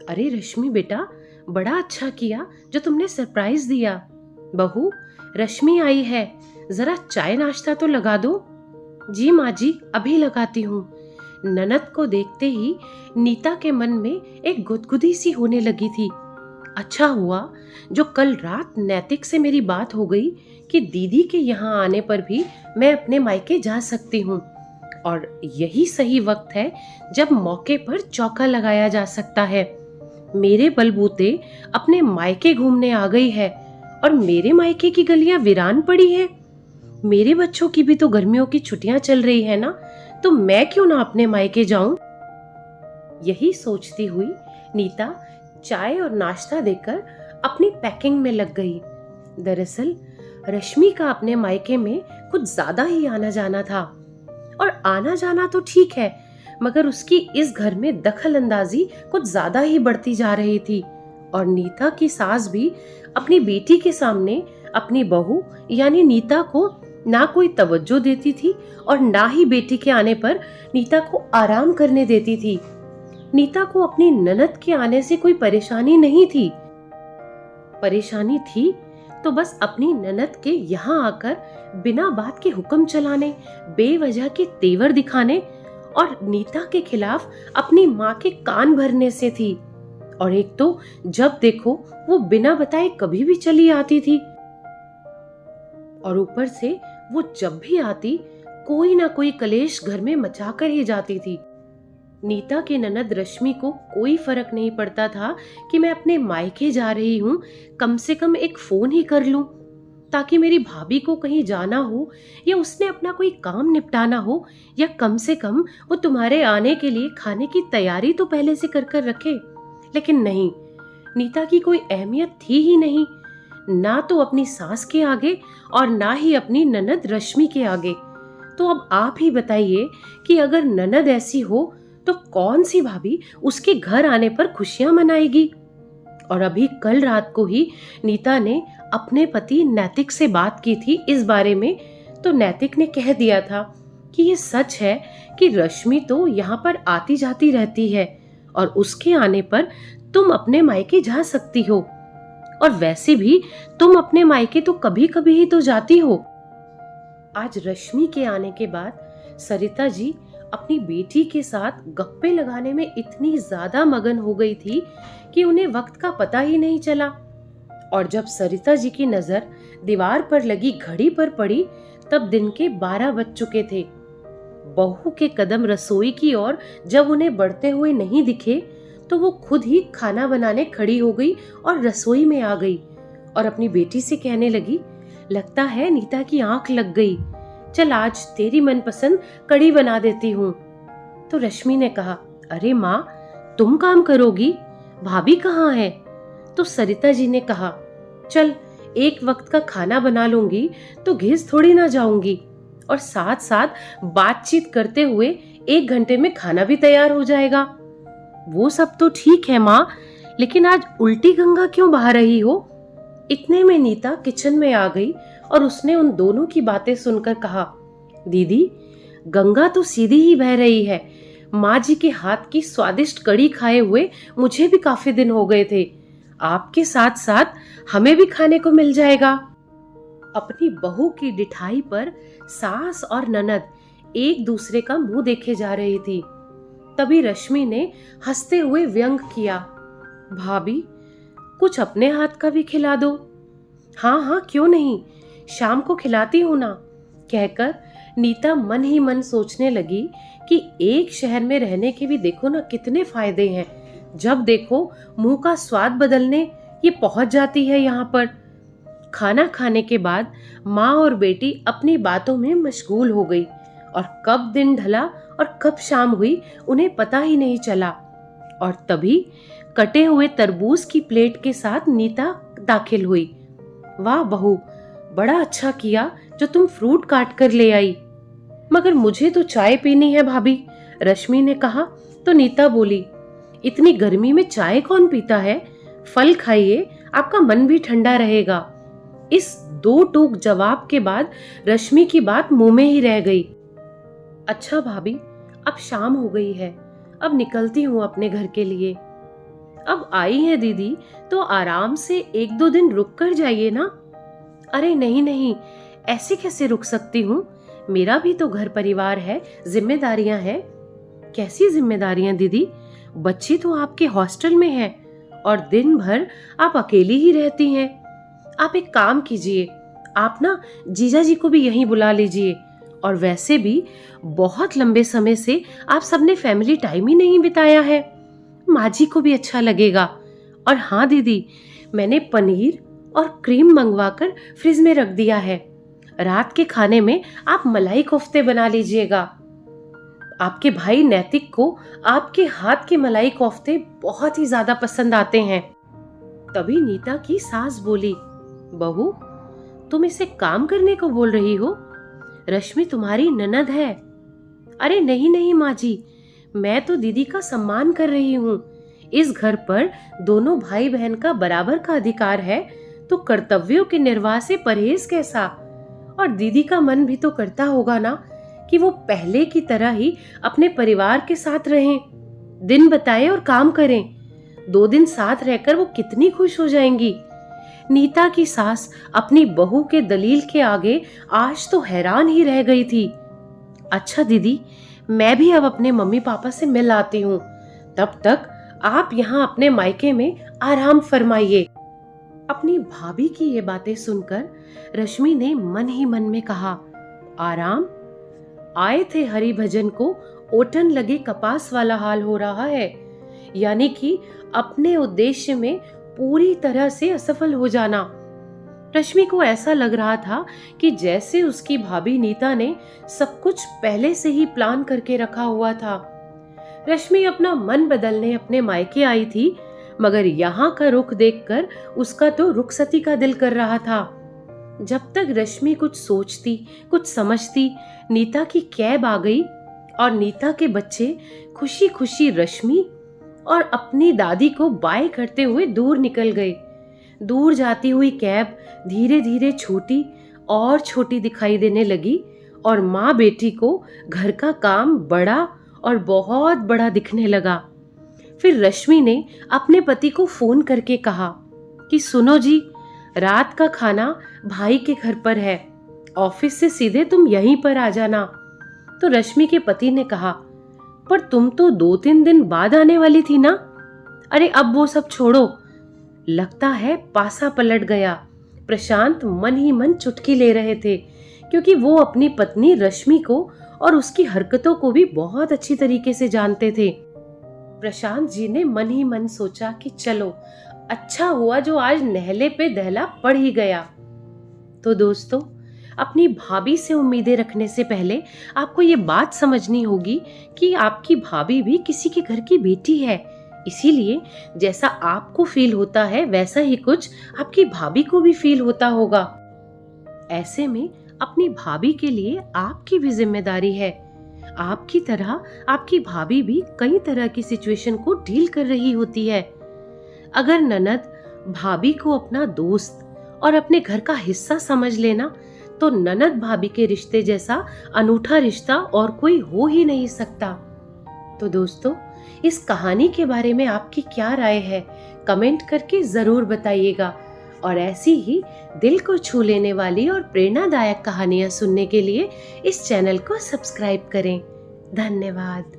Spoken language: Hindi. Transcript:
अरे रश्मि बेटा, बड़ा अच्छा किया जो तुमने सरप्राइज दिया। बहू, रश्मि आई है, जरा चाय नाश्ता तो लगा दो। जी माँ जी, अभी लगाती हूँ। ननद को देखते ही नीता के मन में एक गुदगुदी सी होने लगी थी। अच्छा हुआ जो कल रात नैतिक से मेरी बात हो गई कि दीदी के यहाँ आने पर भी मैं अपने मायके जा सकती हूँ, और यही सही वक्त है जब मौके पर चौका लगाया जा सकता है। मेरे बलबूते अपने मायके घूमने आ गई है, और मेरे मायके की गलियां वीरान पड़ी हैं। मेरे बच्चों की भी तो गर्मियों की छुट्टियां चल रही है ना, तो मैं क्यों ना अपने मायके जाऊं। यही सोचती हुई नीता चाय और नाश्ता देकर अपनी पैकिंग में लग गई। दरअसल रश्मि का अपने मायके में कुछ ज्यादा ही आना जाना था, और आना जाना तो ठीक है, मगर उसकी इस घर में दखल अंदाजी कुछ ज्यादा ही बढ़ती जा रही थी। और नीता की सास भी अपनी बेटी के सामने अपनी बहू यानी नीता को ना कोई तवज्जो देती थी, और ना ही बेटी के आने पर नीता को आराम करने देती थी। नीता को अपनी ननद के आने से कोई परेशानी नहीं थी। परेशानी थी तो बस अपनी ननद के यहाँ आकर बिना बात के हुक्म चलाने, बेवजह के तेवर दिखाने और नीता के खिलाफ अपनी माँ के कान भरने से थी। और एक तो जब देखो वो बिना बताए कभी भी चली आती थी, और ऊपर से वो जब भी आती कोई ना कोई कलेश घर में मचाकर ही जाती थी। नीता की ननद रश्मि को कोई फर्क नहीं पड़ता था कि मैं अपने मायके जा रही हूँ, कम से कम एक फोन ही कर लूं, ताकि मेरी भाभी को कहीं जाना हो या उसने अपना कोई काम निपटाना हो, या कम से कम वो तुम्हारे आने के लिए खाने की तैयारी तो पहले से कर कर रखे। लेकिन नहीं, नीता की कोई अहमियत थी ही नहीं, ना तो अपनी सास के आगे और ना ही अपनी ननद रश्मि के आगे। तो अब आप ही बताइए कि अगर ननद ऐसी हो तो कौन सी भाभी उसके घर आने पर खुशियां मनाएगी। और अभी कल रात को ही नीता ने अपने पति नैतिक से बात की थी इस बारे में, तो नैतिक ने कह दिया था कि ये सच है कि रश्मि तो यहाँ पर आती जाती रहती है, और उसके आने पर तुम अपने मायके जा सकती हो, और वैसे भी तुम अपने मायके तो कभी कभी ही तो जाती हो। आज रश्मि के आने के बाद सरिता जी अपनी बेटी के साथ गप्पे लगाने में इतनी ज्यादा मगन हो गई थी कि उन्हें वक्त का पता ही नहीं चला। और जब सरिता जी की नजर दीवार पर लगी घड़ी पर पड़ी, तब दिन के 12 बज चुके थे। बहू के कदम रसोई की ओर जब उन्हें बढ़ते हुए नहीं दिखे, तो वो खुद ही खाना बनाने खड़ी हो गई और रसोई में आ गई, और अपनी बेटी से कहने लगी, लगता है नीता की आंख लग गई, चल आज तेरी मनपसंद कढ़ी बना देती हूँ। तो रश्मि ने कहा, अरे माँ, तुम काम करोगी, भाभी कहाँ है? तो सरिता जी ने कहा, चल एक वक्त का खाना बना लूंगी तो घिस थोड़ी ना जाऊंगी, और साथ साथ बातचीत करते हुए 1 घंटे में खाना भी तैयार हो जाएगा। वो सब तो ठीक है माँ, लेकिन आज उल्टी गंगा क्यों बहा रही हो? इतने में नीता किचन में आ गई, और उसने उन दोनों की बातें सुनकर कहा, दीदी, गंगा तो सीधी ही बह रही है। माँ जी के हाथ की स्वादिष्ट कढ़ी खाए हुए मुझे भी काफी दिन हो गए थे। आपके साथ साथ हमें भी खाने को मिल जाएगा। अपनी बहू की डिठाई पर सास और ननद एक दूसरे का मुंह देखे जा रही थी। तभी रश्मि ने हंसते हुए व्यंग किया, भाभी, कुछ अपने हाथ का भी खिला दो। हाँ हाँ, क्यों नहीं, शाम को खिलाती हूँ ना, कहकर नीता मन ही मन सोचने लगी कि एक शहर में रहने के भी देखो ना कितने फायदे हैं। जब देखो मुंह का स्वाद बदलने ये पहुंच जाती है यहाँ पर। खाना खाने के बाद माँ और बेटी अपनी बातों में मशगूल हो गई, और कब दिन ढला और कब शाम हुई उन्हें पता ही नहीं चला। और तभी कटे हुए तरबूज की प्लेट के साथ नीता दाखिल हुई। वाह बहू, बड़ा अच्छा किया जो तुम फ्रूट काट कर ले आई। मगर मुझे तो चाय पीनी है भाभी, रश्मि ने कहा। तो नीता बोली, इतनी गर्मी में चाय कौन पीता है, फल खाइए, आपका मन भी ठंडा रहेगा। इस 2 टूक जवाब के बाद रश्मि की बात मुंह में ही रह गई। अच्छा भाभी, अब शाम हो गई है, अब निकलती हूँ अपने घर के लिए। अब आई है दीदी तो आराम से 1-2 दिन रुक कर जाइए ना। अरे नहीं नहीं, ऐसे कैसे रुक सकती हूँ, मेरा भी तो घर परिवार है, जिम्मेदारियां हैं। कैसी जिम्मेदारियां दीदी? बच्ची तो आपके हॉस्टल में है और दिन भर आप अकेली ही रहती हैं। आप एक काम कीजिए, आप ना जीजा जी को भी यहीं बुला लीजिए। और वैसे भी बहुत लंबे समय से आप सबने फैमिली टाइम ही नहीं बिताया है, माँ जी को भी अच्छा लगेगा। और हाँ दीदी, मैंने पनीर और क्रीम मंगवाकर फ्रिज में रख दिया है। रात के खाने में आप मलाई कोफ्ते बना लीजिएगा। आपके भाई नैतिक को आपके हाथ के मलाई कोफ्ते बहुत ही ज्यादा पसंद आते हैं। तभी नीता की सास बोली, बहू तुम इसे काम करने को बोल रही हो? रश्मि तुम्हारी ननद है। अरे नहीं नहीं माँ जी, मैं तो दीदी का सम्मान कर रही हूँ। इस घर पर दोनों भाई बहन का बराबर का अधिकार है, तो कर्तव्यों के निर्वाह से परहेज कैसा? और दीदी का मन भी तो करता होगा ना कि वो पहले की तरह ही अपने परिवार के साथ रहें, दिन बताएं और काम करें। 2 दिन साथ रहकर वो कितनी खुश हो जाएंगी। नीता की सास अपनी बहू के दलील के आगे आज तो हैरान ही रह गई थी। अच्छा दीदी, मैं भी अब अपने मम्मी पापा से मिल आती हूँ, तब तक आप यहाँ अपने मायके में आराम फरमाइए। अपनी भाभी की ये बातें सुनकर रश्मि ने मन ही मन में कहा, आराम? आए थे हरि भजन को ओटन लगे कपास वाला हाल हो रहा है, यानी कि अपने उद्देश्य में पूरी तरह से असफल हो जाना। रश्मि को ऐसा लग रहा था कि जैसे उसकी भाभी नीता ने सब कुछ पहले से ही प्लान करके रखा हुआ था। रश्मि अपना मन बदलने अपने मायके आई थी, मगर यहाँ का रुख देखकर उसका तो रुखसती का दिल कर रहा था। जब तक रश्मि कुछ सोचती, कुछ समझती, नीता की कैब आ गई और नीता के बच्चे खुशी खुशी रश्मि और अपनी दादी को बाय करते हुए दूर निकल गए। दूर जाती हुई कैब धीरे धीरे छोटी और छोटी दिखाई देने लगी और माँ बेटी को घर का काम बड़ा और बहुत बड़ा दिखने लगा। फिर रश्मि ने अपने पति को फोन करके कहा कि सुनो जी, रात का खाना भाई के घर पर है, ऑफिस से सीधे तुम यहीं पर आ जाना। तो रश्मि के पति ने कहा, पर तुम तो 2-3 दिन बाद आने वाली थी ना। अरे अब वो सब छोड़ो, लगता है पासा पलट गया। प्रशांत मन ही मन चुटकी ले रहे थे, क्योंकि वो अपनी पत्नी रश्मि को और उसकी हरकतों को भी बहुत अच्छी तरीके से जानते थे। प्रशांत जी ने मन ही मन सोचा कि चलो अच्छा हुआ जो आज नहले पे दहला पड़ ही गया। तो दोस्तों, अपनी भाभी से उम्मीदें रखने से पहले आपको ये बात समझनी होगी कि आपकी भाभी भी किसी के घर की बेटी है। इसीलिए जैसा आपको फील होता है वैसा ही कुछ आपकी भाभी को भी फील होता होगा। ऐसे में अपनी भाभी के लिए आपकी भी जिम्मेदारी है। आपकी तरह आपकी भाभी भी कई तरह की सिचुएशन को डील कर रही होती है। अगर ननद भाभी को अपना दोस्त और अपने घर का हिस्सा समझ लेना, तो ननद भाभी के रिश्ते जैसा अनूठा रिश्ता और कोई हो ही नहीं सकता। तो दोस्तों, इस कहानी के बारे में आपकी क्या राय है, कमेंट करके जरूर बताइएगा। और ऐसी ही दिल को छू लेने वाली और प्रेरणादायक कहानियां सुनने के लिए इस चैनल को सब्सक्राइब करें। धन्यवाद।